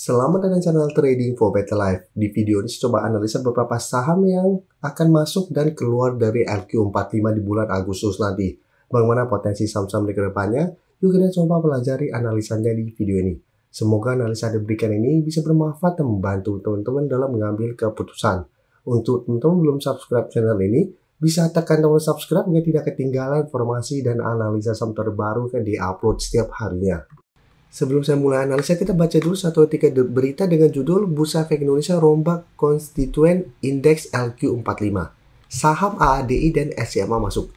Selamat datang channel Trading for Better Life. Di video ini saya coba analisa beberapa saham yang akan masuk dan keluar dari LQ45 di bulan Agustus nanti. Bagaimana potensi saham-saham di kedepannya? Yuk kita coba pelajari analisanya di video ini. Semoga analisa yang diberikan ini bisa bermanfaat dan membantu teman-teman dalam mengambil keputusan. Untuk teman-teman belum subscribe channel ini, bisa tekan tombol subscribe agar tidak ketinggalan informasi dan analisa saham terbaru yang di-upload setiap harinya. Sebelum saya mulai analisa, kita baca dulu satu tiga berita dengan judul Bursa Efek Indonesia rombak konstituen indeks LQ45. Saham AADI dan SCMA masuk.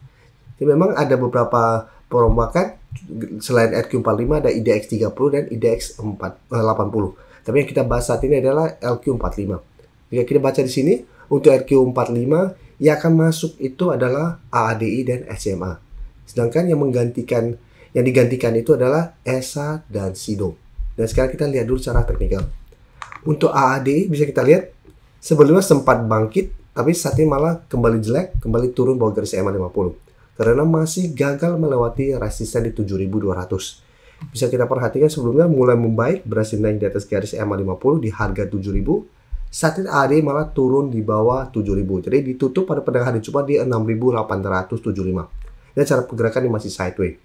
Jadi memang ada beberapa perombakan selain LQ45 ada IDX 30 dan IDX 80. Tapi yang kita bahas saat ini adalah LQ45. Jika kita baca di sini untuk LQ45 yang akan masuk itu adalah AADI dan SCMA. Sedangkan yang digantikan itu adalah ESA dan SIDO. Dan sekarang kita lihat dulu secara teknikal. Untuk AADI bisa kita lihat sebelumnya sempat bangkit, tapi saat ini malah kembali jelek, kembali turun bawah garis EMA 50. Karena masih gagal melewati resisten di 7.200. Bisa kita perhatikan sebelumnya mulai membaik, berhasil naik di atas garis EMA 50 di harga 7.000. Saat ini AADI malah turun di bawah 7.000. Jadi ditutup pada perdagangan hari Jumat di 6.875. Dan cara pergerakan ini masih sideways.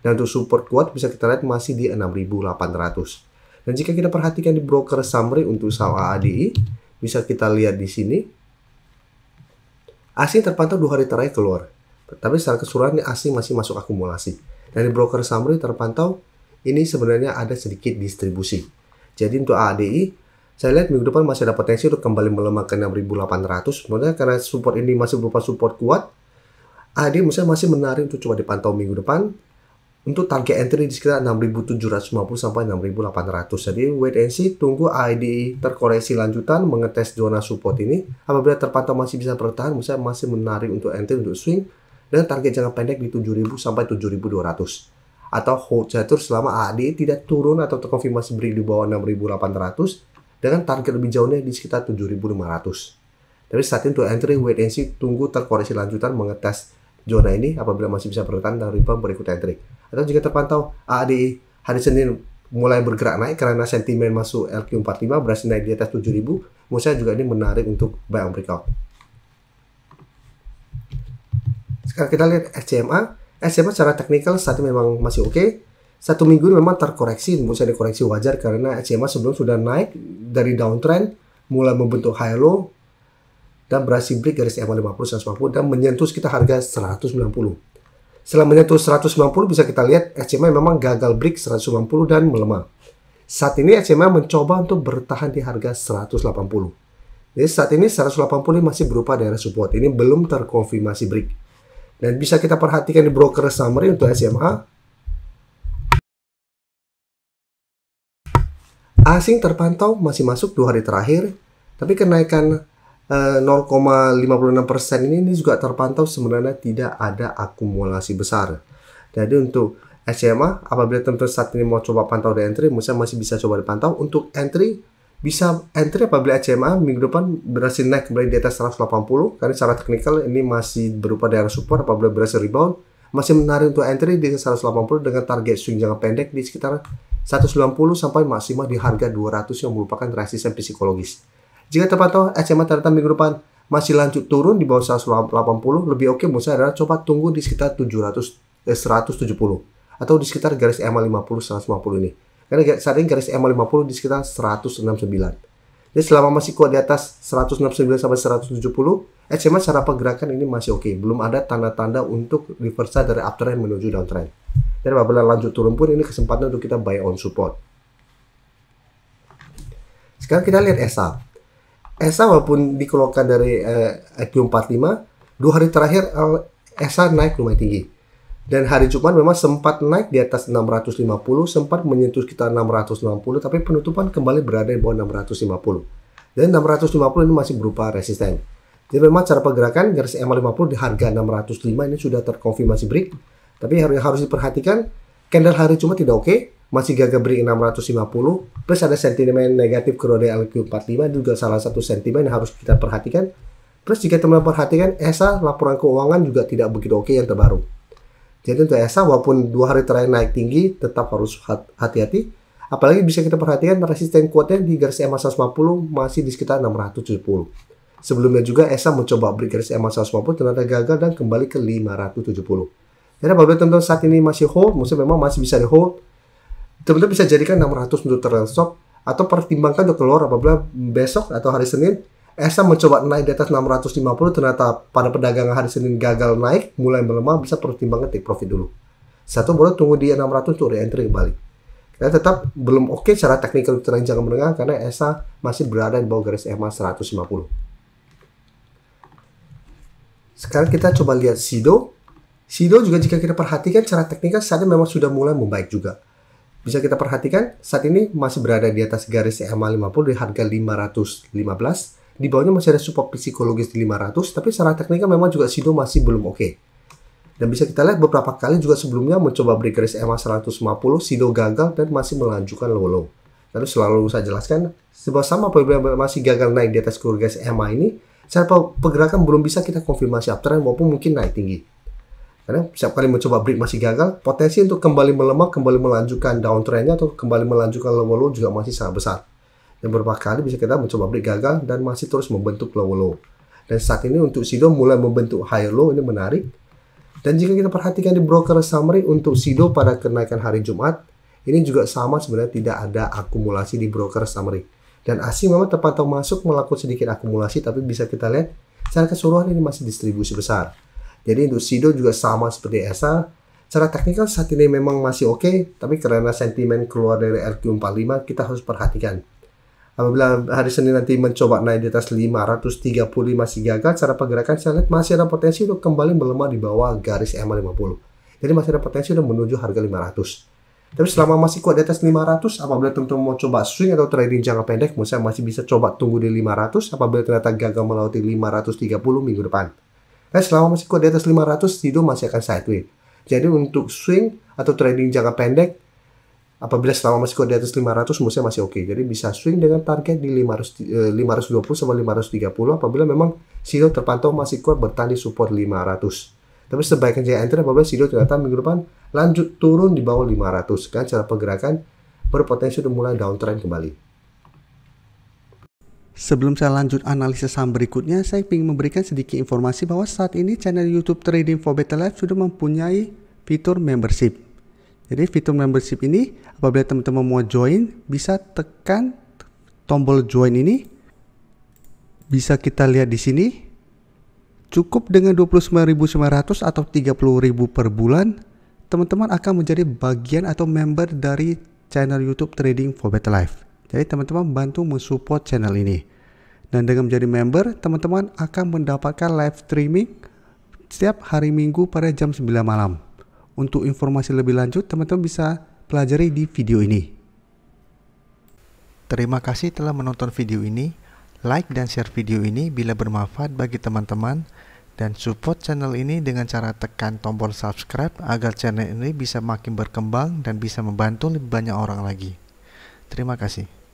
Dan untuk support kuat bisa kita lihat masih di 6.800. Dan jika kita perhatikan di broker summary untuk saham AADI, bisa kita lihat di sini. Asing terpantau 2 hari terakhir keluar. Tapi secara keseluruhan asing masih masuk akumulasi. Dan di broker summary terpantau ini sebenarnya ada sedikit distribusi. Jadi untuk AADI, saya lihat minggu depan masih ada potensi untuk kembali melemah ke 6.800. Sebenarnya karena support ini masih berupa support kuat, AADI masih menarik untuk coba dipantau minggu depan. Untuk target entry di sekitar 6.750 sampai 6.800. Jadi wait and see, tunggu AADI terkoreksi lanjutan, mengetes zona support ini. Apabila terpantau masih bisa bertahan, misalnya masih menarik untuk entry, untuk swing. Dan target jangka pendek di 7.000 sampai 7.200. Atau hold catur selama AADI tidak turun atau terkonfirmasi break di bawah 6.800. Dengan target lebih jauhnya di sekitar 7.500. Tapi saat ini untuk entry, wait and see, tunggu terkoreksi lanjutan, mengetes zona ini apabila masih bisa bertahan dan rebound berikut entry. Atau jika terpantau AADI hari Senin mulai bergerak naik karena sentimen masuk LQ45 berhasil naik di atas 7.000, menurut saya juga ini menarik untuk buy on breakout. Sekarang kita lihat SCMA. SCMA secara teknikal saat ini memang masih oke. Satu minggu ini memang terkoreksi, menurut saya dikoreksi wajar karena SCMA sebelum sudah naik dari downtrend, mulai membentuk high low, dan berhasil break garis EMA 50 150 dan menyentuh sekitar harga 190. Setelah menyentuh 190 bisa kita lihat SCMA memang gagal break 190 dan melemah. Saat ini SCMA mencoba untuk bertahan di harga 180. Jadi saat ini 180 masih berupa daerah support. Ini belum terkonfirmasi break. Dan bisa kita perhatikan di broker summary untuk SCMA. Asing terpantau masih masuk 2 hari terakhir, tapi kenaikan 0,56% ini juga terpantau sebenarnya tidak ada akumulasi besar. Jadi untuk SCMA apabila teman-teman saat ini mau coba pantau di entry, misalnya masih bisa coba dipantau. Untuk entry bisa entry apabila SCMA minggu depan berhasil naik kembali di atas 180 karena secara teknikal ini masih berupa daerah support. Apabila berhasil rebound masih menarik untuk entry di 180 dengan target swing jangka pendek di sekitar 190 sampai maksimal di harga 200 yang merupakan resisten psikologis. Jika terpantau SCMA ternyata minggu depan masih lanjut turun di bawah 180, lebih oke menurut saya adalah coba tunggu di sekitar 170 atau di sekitar garis EMA 50 150 ini. Karena saat ini garis EMA 50 di sekitar 169. Jadi selama masih kuat di atas 169 sampai 170, SCMA secara pergerakan ini masih oke. Belum ada tanda-tanda untuk reversal dari uptrend menuju downtrend. Dan apabila lanjut turun pun ini kesempatan untuk kita buy on support. Sekarang kita lihat ESA. ESA walaupun dikeluarkan dari LQ45, 2 hari terakhir ESA naik lumayan tinggi. Dan hari Jumat memang sempat naik di atas 650, sempat menyentuh sekitar 660, tapi penutupan kembali berada di bawah 650. Dan 650 ini masih berupa resisten. Jadi memang cara pergerakan garis EMA 50 di harga 605 ini sudah terkonfirmasi break. Tapi yang harus diperhatikan, candle hari Jumat tidak oke. Masih gagal break 650, plus ada sentimen negatif ke roda LQ45 juga salah satu sentimen yang harus kita perhatikan. Plus jika teman-teman perhatikan ESA laporan keuangan juga tidak begitu oke yang terbaru. Jadi untuk ESA walaupun 2 hari terakhir naik tinggi tetap harus hati-hati. Apalagi bisa kita perhatikan resisten kuatnya di garis EMA 150 masih di sekitar 670. Sebelumnya juga ESA mencoba break garis EMA 150 ternyata gagal dan kembali ke 570. Jadi apabila teman-teman saat ini masih hold, maksudnya memang masih bisa di hold, teman-teman bisa jadikan 600 untuk trail stop atau pertimbangkan untuk keluar apabila besok atau hari Senin ESA mencoba naik di atas 650 ternyata pada perdagangan hari Senin gagal naik, mulai melemah, bisa pertimbangkan take profit dulu. Satu boleh tunggu di 600 untuk re-entry kembali. Karena tetap belum oke secara teknikal untuk jangka menengah karena ESA masih berada di bawah garis EMA 150. Sekarang kita coba lihat SIDO. SIDO juga jika kita perhatikan secara teknikal saat ini memang sudah mulai membaik juga. Bisa kita perhatikan saat ini masih berada di atas garis EMA 50 di harga 515. Di bawahnya masih ada support psikologis di 500, tapi secara teknikal memang juga SIDO masih belum oke. Dan bisa kita lihat beberapa kali juga sebelumnya mencoba break garis EMA 150, SIDO gagal dan masih melanjutkan low. Lalu selalu saya jelaskan, sama apabila masih gagal naik di atas garis EMA ini, secara pergerakan belum bisa kita konfirmasi uptrend maupun mungkin naik tinggi. Karena setiap kali mencoba break masih gagal, potensi untuk kembali melemah, kembali melanjutkan downtrendnya atau kembali melanjutkan low juga masih sangat besar. Dan beberapa kali bisa kita mencoba break gagal dan masih terus membentuk low. Dan saat ini untuk SIDO mulai membentuk high low, ini menarik. Dan jika kita perhatikan di broker summary untuk SIDO pada kenaikan hari Jumat, ini juga sama sebenarnya tidak ada akumulasi di broker summary. Dan asing memang terpantau masuk melakukan sedikit akumulasi, tapi bisa kita lihat secara keseluruhan ini masih distribusi besar. Jadi untuk SIDO juga sama seperti ESA. Secara teknikal saat ini memang masih oke, tapi karena sentimen keluar dari RQ45 kita harus perhatikan. Apabila hari Senin nanti mencoba naik di atas 530 masih gagal, secara pergerakan saya lihat masih ada potensi untuk kembali melemah di bawah garis EMA 50. Jadi masih ada potensi untuk menuju harga 500. Tapi selama masih kuat di atas 500, apabila teman-teman mau coba swing atau trading jangka pendek, saya masih bisa coba tunggu di 500 apabila ternyata gagal melewati 530 minggu depan. Dan selama masih kuat di atas 500, SIDO masih akan sideways. Jadi untuk swing atau trading jangka pendek, apabila selama masih kuat di atas 500, musnya masih oke. Jadi bisa swing dengan target di 520 sampai 530 apabila memang SIDO terpantau masih kuat bertahan di support 500. Tapi sebaiknya jangan enter apabila SIDO ternyata minggu depan lanjut turun di bawah 500. Kan cara pergerakan berpotensi untuk mulai downtrend kembali. Sebelum saya lanjut analisis saham berikutnya, saya ingin memberikan sedikit informasi bahwa saat ini channel YouTube Trading for Better Life sudah mempunyai fitur membership. Jadi fitur membership ini apabila teman-teman mau join, bisa tekan tombol join ini. Bisa kita lihat di sini. Cukup dengan 29.900 atau 30.000 per bulan, teman-teman akan menjadi bagian atau member dari channel YouTube Trading for Better Life. Jadi teman-teman bantu mensupport channel ini. Dan dengan menjadi member, teman-teman akan mendapatkan live streaming setiap hari Minggu pada jam 9 malam. Untuk informasi lebih lanjut, teman-teman bisa pelajari di video ini. Terima kasih telah menonton video ini. Like dan share video ini bila bermanfaat bagi teman-teman. Dan support channel ini dengan cara tekan tombol subscribe agar channel ini bisa makin berkembang dan bisa membantu lebih banyak orang lagi. Terima kasih.